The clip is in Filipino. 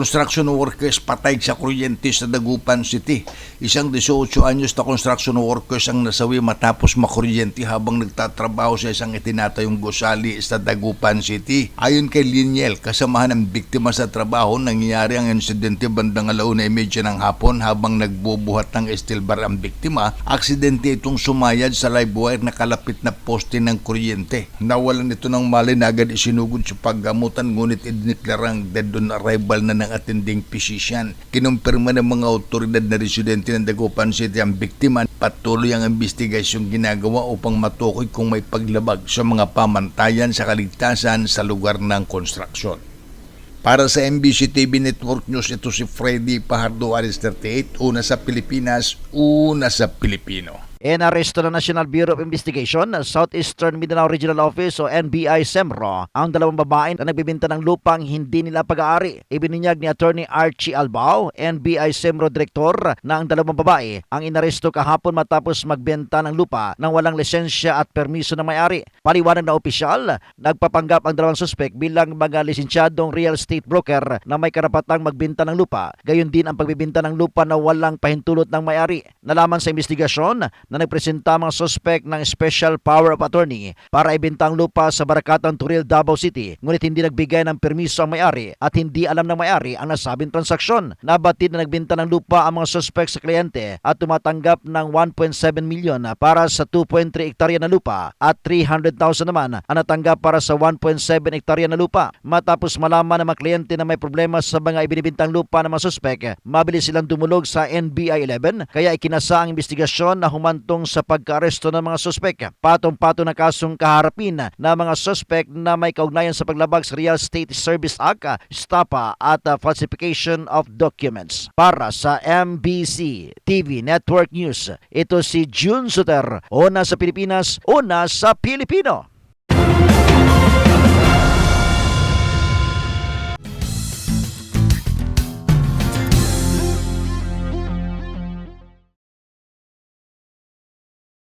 Construction workers patay sa kuryente sa Dagupan City. Isang 18 anyos na construction workers ang nasawi matapos makuryente habang nagtatrabaho sa isang itinatayong gusali sa Dagupan City. Ayon kay Liniel, kasamahan ng biktima sa trabaho, nangyayari ang insidente bandang 1:30 ng hapon habang nagbubuhat ng steel bar ang biktima. Aksidente itong sumayad sa live wire na kalapit na poste ng kuryente. Nawalan ito ng malay na agad isinugod sa paggamutan, ngunit idineklarang dead on arrival na ng attending physician. Kinumpirma ng mga otoridad na residente ng Dagupan City ang biktima. Patuloy ang investigasyong ginagawa upang matukoy kung may paglabag sa mga pamantayan sa kaligtasan sa lugar ng konstruksyon. Para sa MBC TV Network News, ito si Freddy Pajardo, Aris 38, una sa Pilipinas, una sa Pilipino. Inaresto ng National Bureau of Investigation, Southeastern Mindanao Regional Office o NBI SEMRO ang dalawang babae na nagbibenta ng lupang hindi nila pag-aari. Ibinunyag ni Attorney Archie Albao, NBI SEMRO Director, na ang dalawang babae ang inaresto kahapon matapos magbenta ng lupa nang walang lisensya at permiso ng may-ari. Paliwanag na opisyal, nagpapanggap ang dalawang suspek bilang mga lisensyadong real estate broker na may karapatang magbenta ng lupa. Gayon din ang pagbibenta ng lupa na walang pahintulot ng may-ari. Nalaman sa investigasyon na nagpresenta mga suspect ng Special Power of Attorney para ibenta ang lupa sa Barakatan, Turil, Davao City, ngunit hindi nagbigay ng permiso ang may-ari at hindi alam ng may-ari ang nasabing transaksyon. Nabatid na nagbenta ng lupa ang mga suspect sa kliyente at tumatanggap ng 1.7 milyon para sa 2.3 hektarya na lupa at 300,000 naman ang natanggap para sa 1.7 hektarya na lupa. Matapos malaman ng mga kliyente na may problema sa mga ibinibintang lupa ng mga suspect, mabilis silang dumulog sa NBI 11 kaya ikinasa ang investigasyon na humantong sa pagka-aresto ng mga suspek. Patong-patong na kasong kaharapin na mga suspek na may kaugnayan sa paglabag sa Real Estate Service Act, estafa at falsification of documents. Para sa MBC TV Network News, ito si June Suter, una sa Pilipinas, una sa Pilipino.